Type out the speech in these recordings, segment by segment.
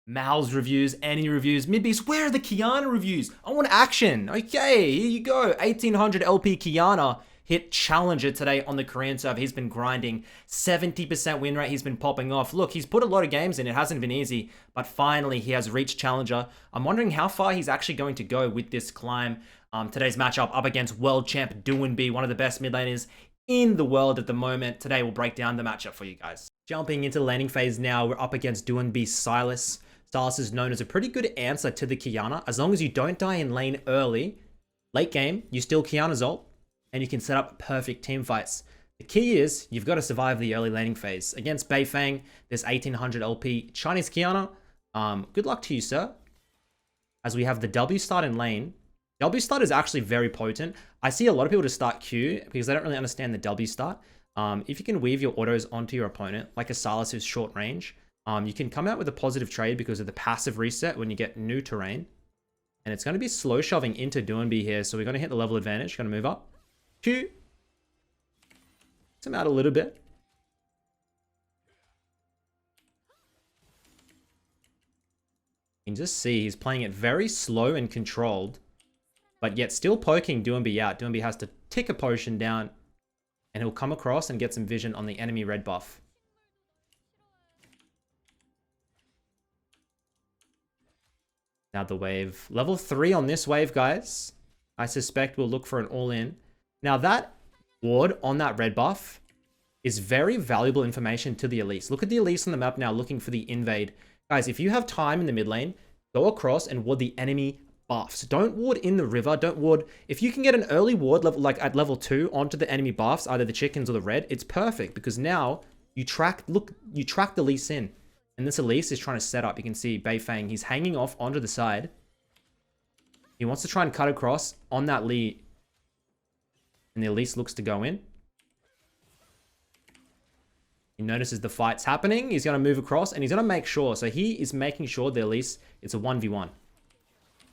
Mal's reviews, any reviews, Midbeast, where are the Qiyana reviews? I want action. Okay, here you go. 1800 LP Qiyana hit Challenger today on the Korean server. He's been grinding. 70% win rate. He's been popping off. Look, he's put a lot of games in. It hasn't been easy, but finally he has reached Challenger. I'm wondering how far he's actually going to go with this climb. Today's matchup up against world champ Doinb, one of the best mid laners in the world at the moment. Today we'll break down the matchup for you guys. Jumping into the laning phase now, we're up against Doinb's Silas. Silas is known as a pretty good answer to the Qiyana. As long as you don't die in lane early, late game, you steal Qiyana's ult, and you can set up perfect team fights. The key is, you've got to survive the early laning phase. Against Beifang, this 1800 LP Chinese Qiyana, good luck to you, sir. As we have the W start in lane. W start is actually very potent. I see a lot of people just start Q because they don't really understand the W start. If you can weave your autos onto your opponent, like a Silas who's short range, you can come out with a positive trade because of the passive reset when you get new terrain. And it's going to be slow shoving into Doinb here. So we're going to hit the level advantage. Going to move up. Q. Takes him out a little bit. You can just see he's playing it very slow and controlled. But yet still poking Doinb out. Doinb has to tick a potion down. And he'll come across and get some vision on the enemy red buff. Now the wave. Level 3 on this wave, guys. I suspect we'll look for an all-in. Now that ward on that red buff is very valuable information to the elites. Look at the elites on the map now looking for the invade. Guys, if you have time in the mid lane, go across and ward the enemy buffs. Don't ward in the river. Don't ward. If you can get an early ward level, like at level 2 onto the enemy buffs, either the chickens or the red, it's perfect because now you track the Lee Sin. And this Elise is trying to set up. You can see Beifang. He's hanging off onto the side. He wants to try and cut across on that Lee. And the Elise looks to go in. He notices the fight's happening. He's going to move across and he's going to make sure. So he is making sure the Elise, it's a 1v1.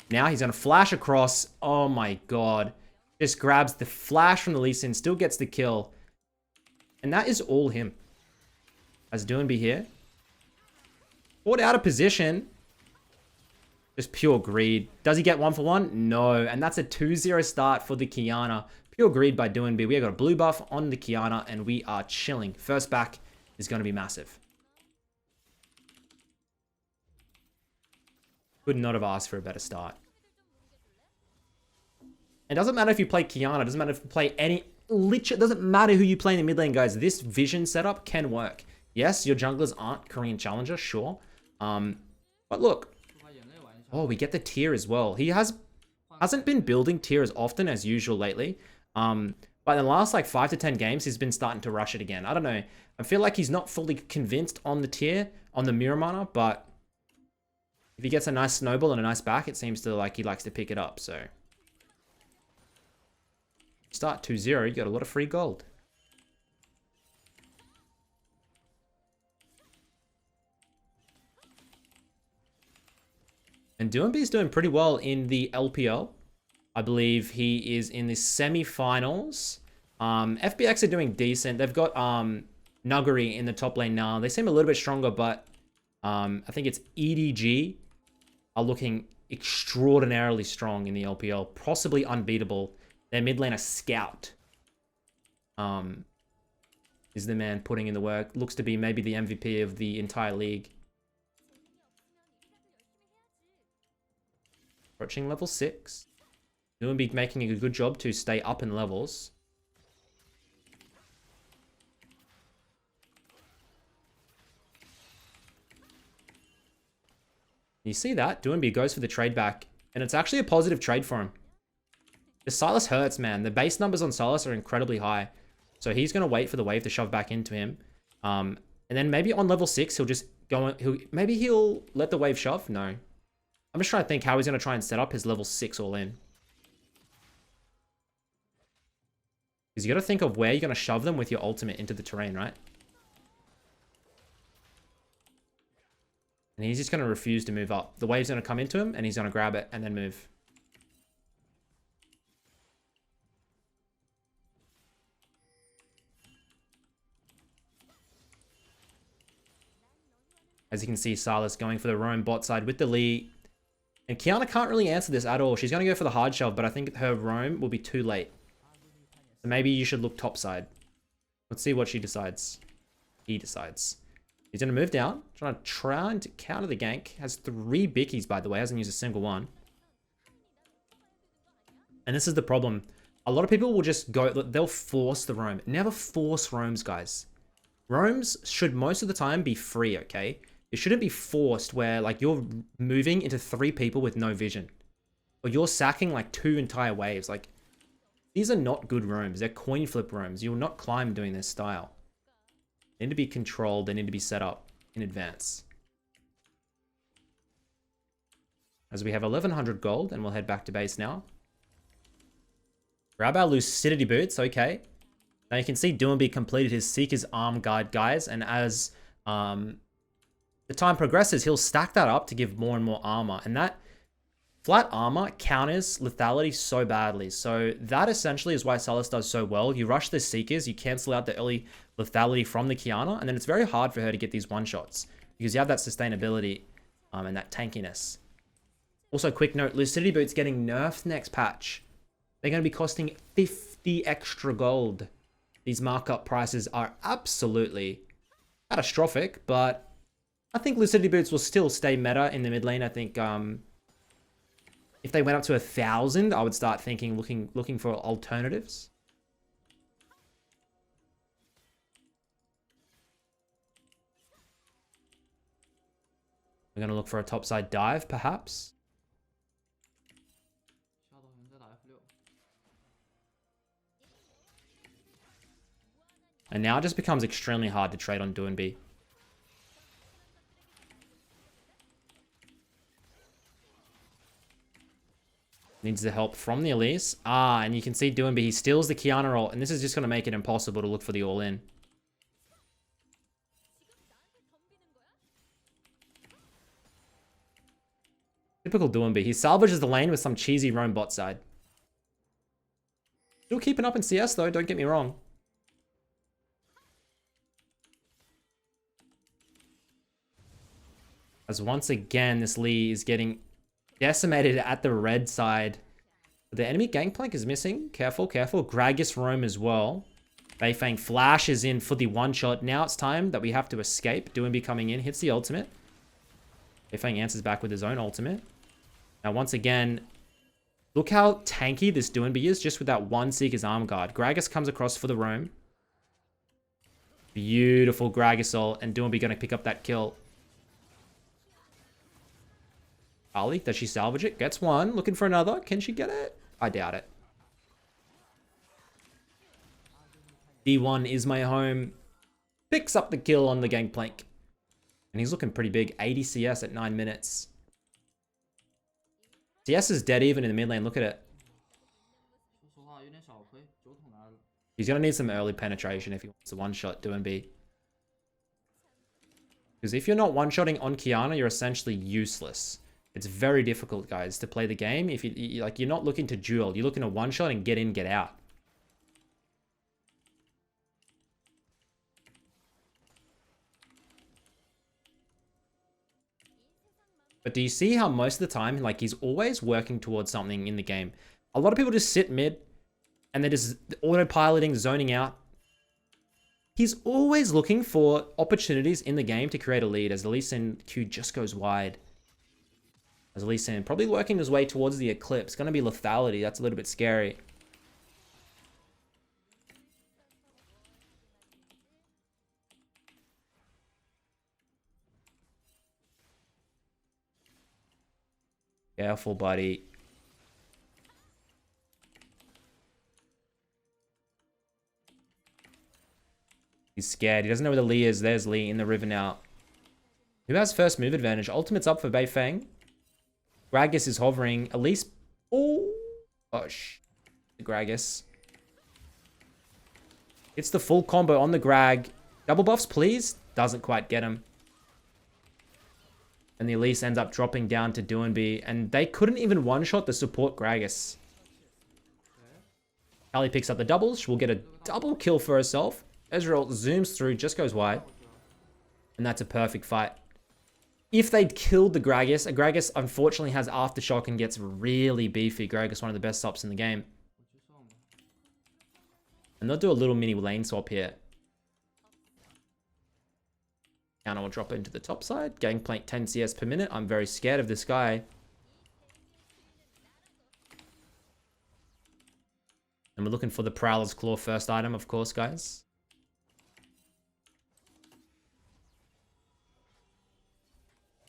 Now he's going to flash across. Oh my god. Just grabs the flash from the Lee Sin. Still gets the kill. And that is all him. As Doinb here. Fought out of position. Just pure greed. Does he get 1-for-1? No. And that's a 2-0 start for the Qiyana. Pure greed by Doinb. We have got a blue buff on the Qiyana and we are chilling. First back is going to be massive. Could not have asked for a better start. It doesn't matter if you play Qiyana. It doesn't matter if you play any... Literally, it doesn't matter who you play in the mid lane, guys. This vision setup can work. Yes, your junglers aren't Korean Challenger, sure. But look. Oh, we get the tier as well. He hasn't been building tier as often as usual lately. But in the last like 5 to 10 games, he's been starting to rush it again. I don't know. I feel like he's not fully convinced on the tier, on the mirror mana, but if he gets a nice snowball and a nice back, it seems to like he likes to pick it up. So start 2-0, you got a lot of free gold. And Doinb is doing pretty well in the LPL. I believe he is in the semi-finals. FBX are doing decent. They've got Nuggery in the top lane now. They seem a little bit stronger, but I think it's EDG are looking extraordinarily strong in the LPL. Possibly unbeatable. Their mid laner Scout is the man putting in the work. Looks to be maybe the MVP of the entire league. Approaching level 6. Doinb making a good job to stay up in levels. You see that? Doinb goes for the trade back. And it's actually a positive trade for him. The Silas hurts, man. The base numbers on Silas are incredibly high. So he's going to wait for the wave to shove back into him. And then maybe on level 6, he'll just go on. Maybe he'll let the wave shove? No. I'm just trying to think how he's going to try and set up his level 6 all in. Because you got to think of where you're going to shove them with your ultimate into the terrain, right? And he's just going to refuse to move up. The wave's going to come into him and he's going to grab it and then move. As you can see, Sylas going for the roam bot side with the Lee. And Qiyana can't really answer this at all. She's going to go for the hard shove, but I think her roam will be too late. So maybe you should look topside. Let's see what she decides. He decides. He's going to move down. Trying to counter the gank. Has 3 bickies, by the way. Hasn't used a single one. And this is the problem. A lot of people will just go... They'll force the roam. Never force roams, guys. Roams should most of the time be free, okay? It shouldn't be forced where, like, you're moving into 3 people with no vision. Or you're sacking, like, 2 entire waves. Like, these are not good roams. They're coin flip roams. You will not climb doing this style. They need to be controlled. They need to be set up in advance. As we have 1100 gold, and we'll head back to base now. Grab our Lucidity Boots, okay. Now you can see Doinb completed his Seeker's Arm Guide, guys, and as the time progresses, he'll stack that up to give more and more armor, and that flat armor counters lethality so badly. So that essentially is why Sylas does so well. You rush the Seekers, you cancel out the early lethality from the Qiyana, and then it's very hard for her to get these one-shots because you have that sustainability and that tankiness. Also, quick note, Lucidity Boots getting nerfed next patch. They're going to be costing 50 extra gold. These markup prices are absolutely catastrophic, but I think Lucidity Boots will still stay meta in the mid lane. I think if they went up to 1,000, I would start thinking, looking for alternatives. We're going to look for a topside dive, perhaps. And now it just becomes extremely hard to trade on Doinb. Needs the help from the Elise. And you can see Doinb, he steals the Qiyana ult, and this is just going to make it impossible to look for the all-in. Typical Doinb. He salvages the lane with some cheesy roam bot side. Still keeping up in CS though, don't get me wrong. As once again, this Lee is getting decimated at the red side. The enemy gangplank is missing. Careful, careful. Gragas roam as well. Beifang flashes in for the one-shot. Now it's time that we have to escape. Doinb coming in, hits the ultimate. Beifang answers back with his own ultimate. Now, once again, look how tanky this Doinb is just with that one Seeker's Arm Guard. Gragas comes across for the roam. Beautiful Gragas ult, and Doinb going to pick up that kill. Ali, does she salvage it? Gets one. Looking for another. Can she get it? I doubt it. D1 is my home. Picks up the kill on the gangplank. And he's looking pretty big. 80 CS at 9 minutes. CS is dead even in the mid lane. Look at it. He's going to need some early penetration if he wants to one-shot Doinb. Because if you're not one-shotting on Qiyana, you're essentially useless. It's very difficult, guys, to play the game. If you're not looking to duel, you're looking to one-shot and get in, get out. But do you see how most of the time, like, he's always working towards something in the game? A lot of people just sit mid and they're just autopiloting, zoning out. He's always looking for opportunities in the game to create a lead as the Lee Sin Q just goes wide. As Lee Sin probably working his way towards the Eclipse. Going to be lethality. That's a little bit scary. Careful, buddy. He's scared. He doesn't know where the Lee is. There's Lee in the river now. Who has first move advantage? Ultimate's up for Beifang. Gragas is hovering. Elise. Oh, gosh. The Gragas. It's the full combo on the Grag. Double buffs, please. Doesn't quite get him. And the Elise ends up dropping down to Doinb. And they couldn't even one-shot the support Gragas. Ali picks up the doubles. She will get a double kill for herself. Ezreal zooms through, just goes wide. And that's a perfect fight. if they'd killed the Gragas, a Gragas unfortunately has Aftershock and gets really beefy. Gragas, one of the best stops in the game. And they'll do a little mini lane swap here. Qiyana will drop into the top side. Gangplank 10 CS per minute. I'm very scared of this guy. And we're looking for the Prowler's Claw first item, of course, guys.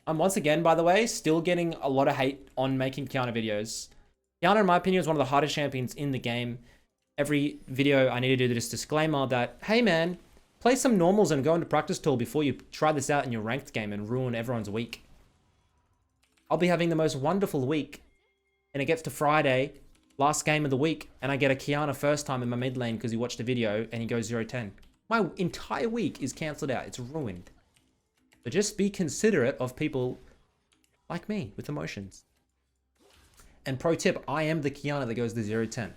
I'm once again, by the way, still getting a lot of hate on making Qiyana videos. Qiyana, in my opinion, is one of the hardest champions in the game. Every video, I need to do this disclaimer that, hey man, play some normals and go into practice tool before you try this out in your ranked game and ruin everyone's week. I'll be having the most wonderful week, and it gets to Friday, last game of the week, and I get a Qiyana first time in my mid lane because he watched a video and he goes 0-10. My entire week is cancelled out. It's ruined. So just be considerate of people like me with emotions. And pro tip, I am the Qiyana that goes to 0-10.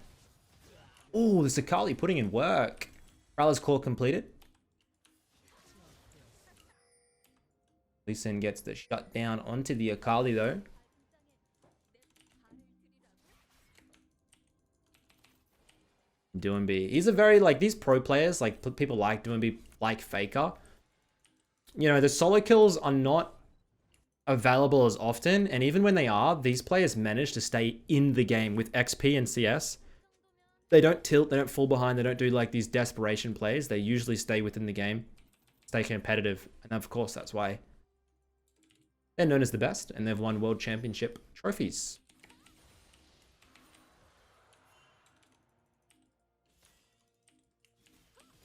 Oh, the Sakali putting in work. Prowler's Claw completed. Lee Sin gets the shut down onto the Akali though. Doinb. He's a very, like, these pro players, like, people like Doinb, like Faker. You know, the solo kills are not available as often, and even when they are, these players manage to stay in the game with XP and CS. They don't tilt, they don't fall behind, they don't do like these desperation plays. They usually stay within the game, stay competitive, and of course that's why they're known as the best, and they've won world championship trophies.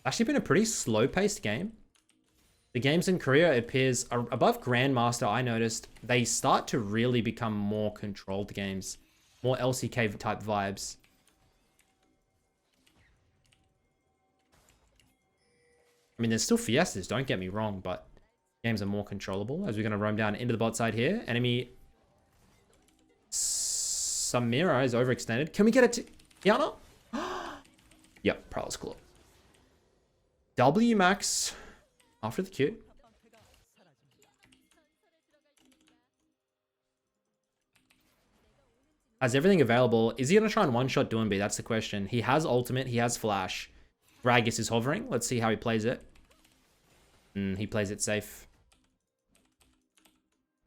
Actually been a pretty slow-paced game. The games in Korea, it appears, are above Grandmaster. I noticed they start to really become more controlled games, more LCK type vibes. I mean, there's still Fiestas, don't get me wrong, but games are more controllable. As we're going to roam down into the bot side here. Enemy Samira is overextended. Can we get it to Qiyana? Yep, Prowler's Claw. W max after the Q. Has everything available. Is he going to try and one-shot Doinb? That's the question. He has ultimate. He has flash. Gragas is hovering. Let's see how he plays it. He plays it safe.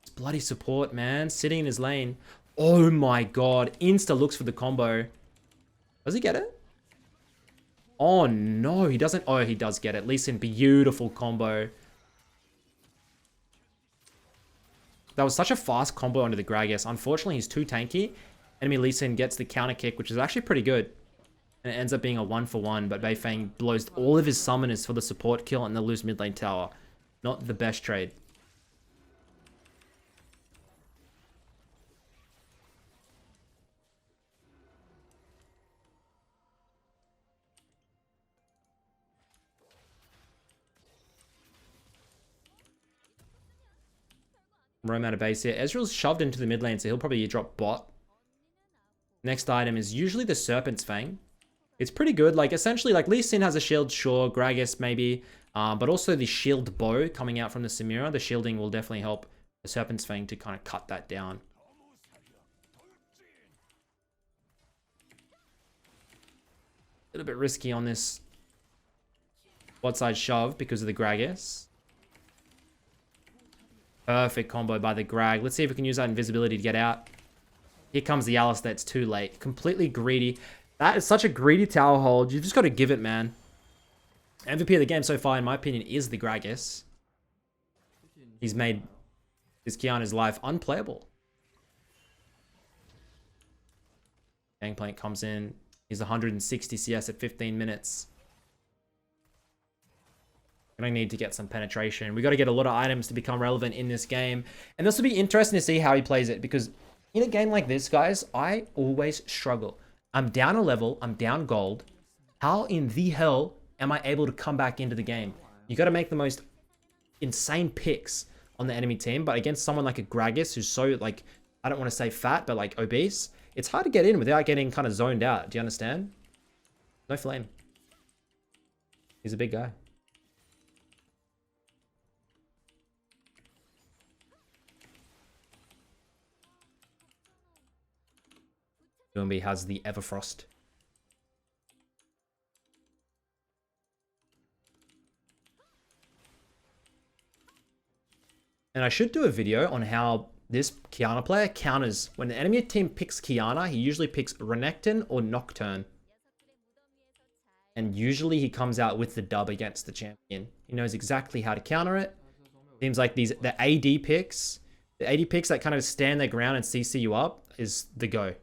It's bloody support, man. Sitting in his lane. Oh my god. Insta looks for the combo. Does he get it? Oh no, he doesn't. Oh, he does get it. Lee Sin, beautiful combo. That was such a fast combo onto the Gragas. Unfortunately, he's too tanky. Enemy Lee Sin gets the counter kick, which is actually pretty good. And it ends up being a 1-for-1, but Beifeng blows all of his summoners for the support kill and they lose mid lane tower. Not the best trade. Roam out of base here. Ezreal's shoved into the mid lane, so he'll probably drop bot. Next item is usually the Serpent's Fang. It's pretty good. Like, essentially, like, Lee Sin has a shield, sure. Gragas, maybe. But also the shield bow coming out from the Samira. The shielding will definitely help the Serpent's Fang to kind of cut that down. A little bit risky on this bot side shove because of the Gragas. Perfect combo by the Grag. Let's see if we can use that invisibility to get out. Here comes the Alice. That's too late. Completely greedy. That is such a greedy tower hold. You've just got to give it, man. MVP of the game so far, in my opinion, is the Gragas. He's made this Qiyana's life unplayable. Gangplank comes in. He's 160 CS at 15 minutes. I need to get some penetration. We got to get a lot of items to become relevant in this game. And this will be interesting to see how he plays it, because in a game like this, guys, I always struggle. I'm down a level. I'm down gold. How in the hell am I able to come back into the game? You got to make the most insane picks on the enemy team. But against someone like a Gragas, who's so, like, I don't want to say fat, but like obese, it's hard to get in without getting kind of zoned out. Do you understand? No flame. He's a big guy. Doinb has the Everfrost. And I should do a video on how this Qiyana player counters. When the enemy team picks Qiyana, he usually picks Renekton or Nocturne. And usually he comes out with the dub against the champion. He knows exactly how to counter it. Seems like the AD picks that kind of stand their ground and CC you up is the go.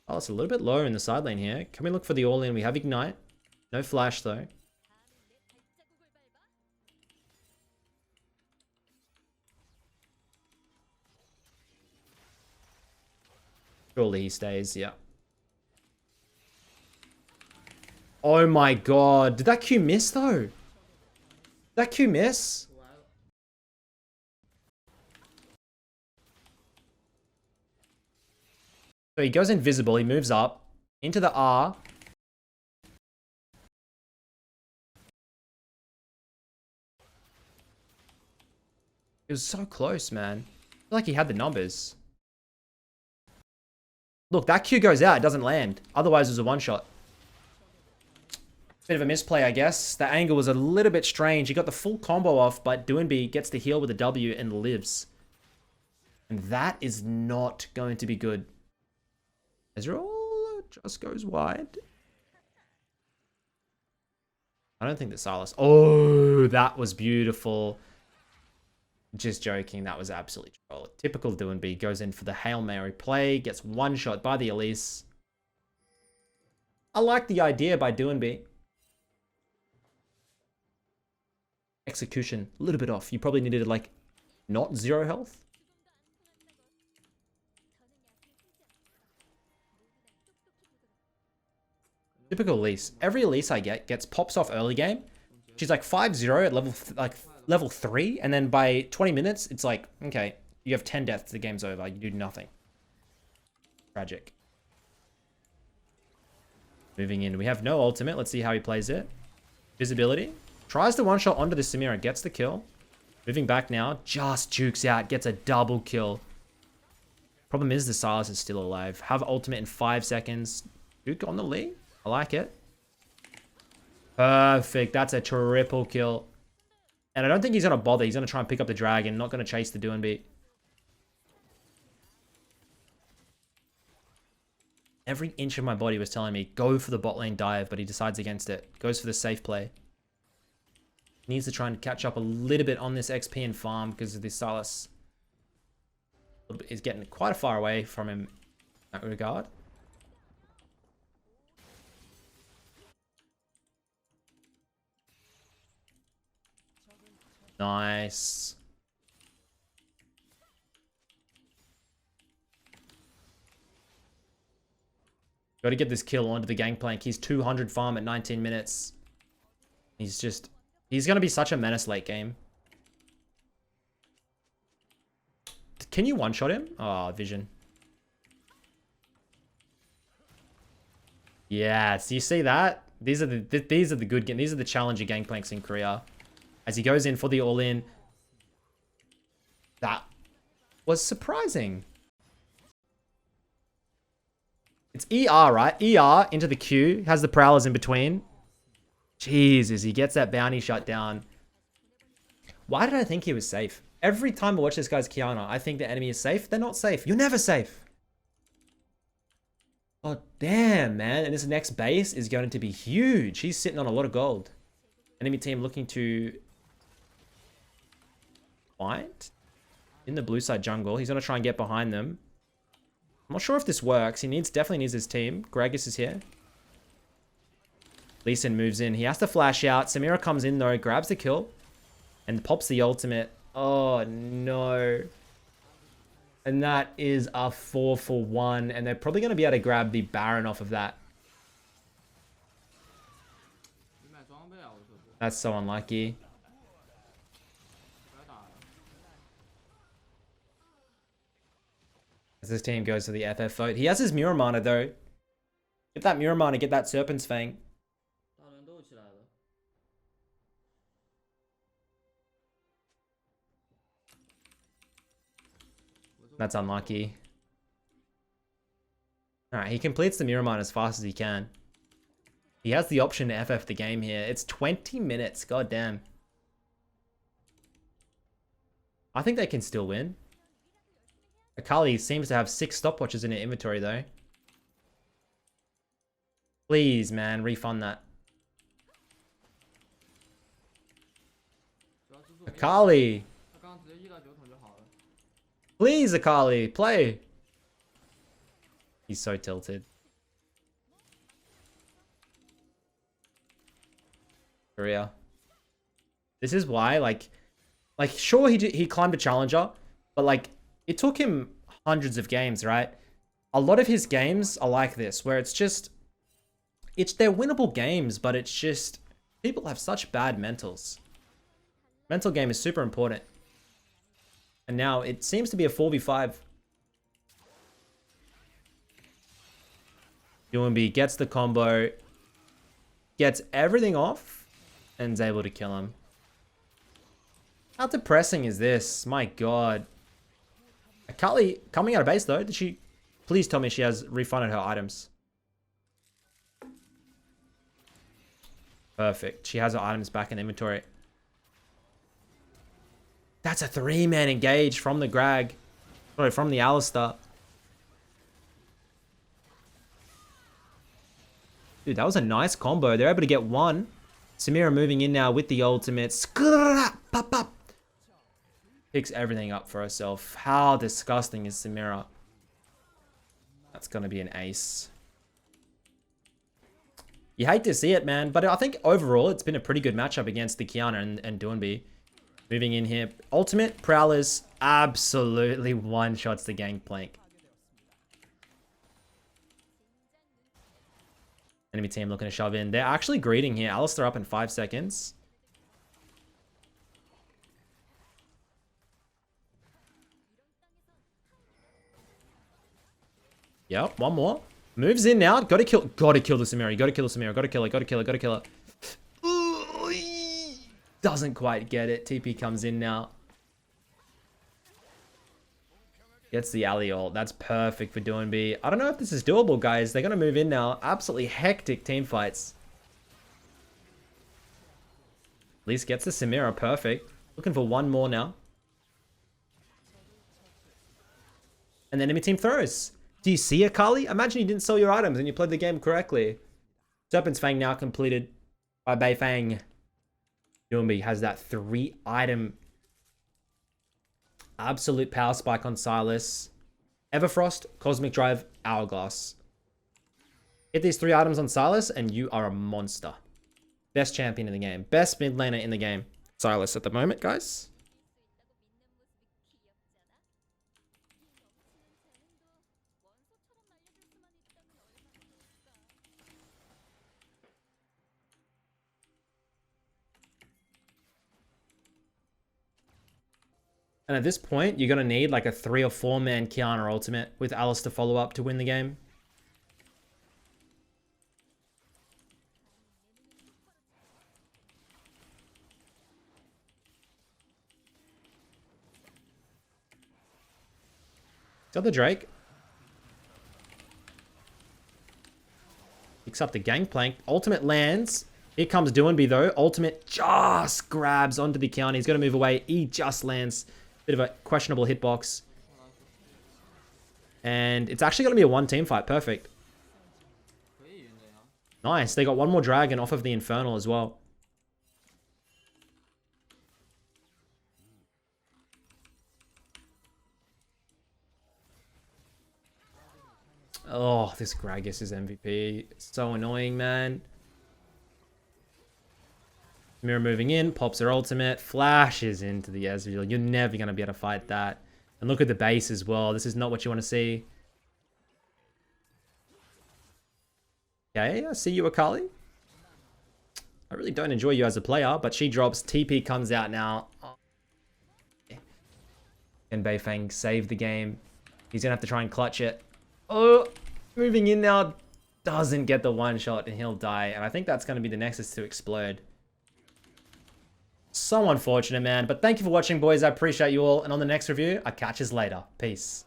Oh, it's a little bit low in the side lane here. Can we look for the all-in? We have Ignite. No flash, though. Surely he stays, yeah. Oh my god. Did that Q miss, though? Did that Q miss? So he goes invisible, he moves up into the R. It was so close, man. I feel like he had the numbers. Look, that Q goes out, it doesn't land. Otherwise, it was a one-shot. Bit of a misplay, I guess. That angle was a little bit strange. He got the full combo off, but Doinb gets the heal with a W and lives. And that is not going to be good. Ezreal just goes wide. I don't think that Silas... Oh, that was beautiful. Just joking. That was absolutely troll. Typical Doinb. Goes in for the Hail Mary play. Gets one shot by the Elise. I like the idea by Doinb. Execution. A little bit off. You probably needed, like, not 0 health. Typical Elise. Every Elise I get gets pops off early game. She's like 5-0 at level 3, and then by 20 minutes, it's like, okay, you have 10 deaths, the game's over. You do nothing. Tragic. Moving in. We have no ultimate. Let's see how he plays it. Visibility. Tries the one-shot onto the Samira. Gets the kill. Moving back now. Just jukes out. Gets a double kill. Problem is the Silas is still alive. Have ultimate in 5 seconds. Juke on the lead. I like it. Perfect. That's a triple kill. And I don't think he's going to bother. He's going to try and pick up the dragon. Not going to chase the Doinb. Every inch of my body was telling me, go for the bot lane dive, but he decides against it. Goes for the safe play. Needs to try and catch up a little bit on this XP and farm because of this Silas. Is getting quite far away from him in that regard. Nice. Got to get this kill onto the gangplank. He's 200 farm at 19 minutes. He's going to be such a menace late game. Can you one-shot him? Oh, vision. Yes, you see that? These are the good games. These are the challenger gangplanks in Korea. As he goes in for the all-in. That was surprising. It's ER, right? ER into the Q. Has the Prowlers in between. Jesus, he gets that bounty shut down. Why did I think he was safe? Every time I watch this guy's Qiyana, I think the enemy is safe. They're not safe. You're never safe. Oh, damn, man. And this next base is going to be huge. He's sitting on a lot of gold. Enemy team looking to fight in the blue side jungle. He's going to try and get behind them. I'm not sure if this works. He definitely needs his team. Gragas is here. Lee Sin moves in. He has to flash out. Samira comes in though, grabs the kill, and pops the ultimate. Oh no. And that is a 4-for-1. And they're probably going to be able to grab the Baron off of that. That's so unlucky. As this team goes to the FF vote. He has his Muramana though. Get that Muramana, get that Serpent's Fang. That's unlucky. Alright, he completes the Miramon as fast as he can. He has the option to FF the game here. It's 20 minutes. God damn. I think they can still win. Akali seems to have 6 stopwatches in her inventory, though. Please, man, refund that. Akali. Please, Akali, play. He's so tilted. Korea. This is why, like sure he climbed a challenger, but like it took him hundreds of games, right? A lot of his games are like this, where it's they're winnable games, but it's just people have such bad mentals. Mental game is super important. And now it seems to be a 4v5. Doinb gets the combo, gets everything off, and is able to kill him. How depressing is this? My god. Akali coming out of base though. Did she... Please tell me she has refunded her items. Perfect. She has her items back in inventory. That's a 3-man engage from the Grag. Sorry, from the Alistar. Dude, that was a nice combo. They're able to get one. Samira moving in now with the ultimate. Picks everything up for herself. How disgusting is Samira? That's going to be an ace. You hate to see it, man. But I think overall, it's been a pretty good matchup against the Qiyana and Doinb. Moving in here. Ultimate Prowlers absolutely one-shots the Gangplank. Enemy team looking to shove in. They're actually greeting here. Alistar up in 5 seconds. Yep, one more. Moves in now. Gotta kill the Samira. Gotta kill the Samira. Gotta kill her. Ooh, doesn't quite get it. TP comes in now. Gets the alley ult. That's perfect for Doinb. I don't know if this is doable, guys. They're gonna move in now. Absolutely hectic team fights. At least gets the Samira. Perfect. Looking for one more now. And the enemy team throws. Do you see Akali? Imagine you didn't sell your items and you played the game correctly. Serpent's Fang now completed by Beifang. Doinb has that 3-item absolute power spike on Silas. Everfrost, Cosmic Drive, Hourglass. Get these 3 items on Silas and you are a monster. Best champion in the game. Best mid laner in the game. Silas at the moment, guys. And at this point, you're going to need like a 3 or 4-man Qiyana ultimate with Alice to follow up to win the game. Got the Drake. Picks up the Gangplank. Ultimate lands. Here comes Doinb though. Ultimate just grabs onto the Qiyana. He's going to move away. He just lands. Bit of a questionable hitbox. And it's actually going to be a 1-team fight. Perfect. Nice. They got one more dragon off of the Infernal as well. Oh, this Gragas is MVP. So annoying, man. Mirror moving in, pops her ultimate, flashes into the Ezreal. You're never going to be able to fight that. And look at the base as well. This is not what you want to see. Okay, I see you, Akali. I really don't enjoy you as a player, but she drops. TP comes out now. Can Beifang save the game? He's going to have to try and clutch it. Oh, moving in now. Doesn't get the one shot and he'll die. And I think that's going to be the Nexus to explode. So unfortunate, man. But thank you for watching, boys. I appreciate you all. And on the next review, I'll catch you later. Peace.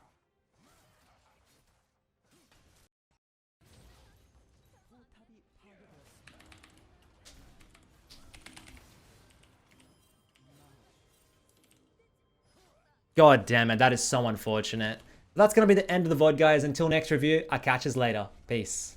God damn it, that is so unfortunate. That's going to be the end of the VOD, guys. Until next review, I'll catch you later. Peace.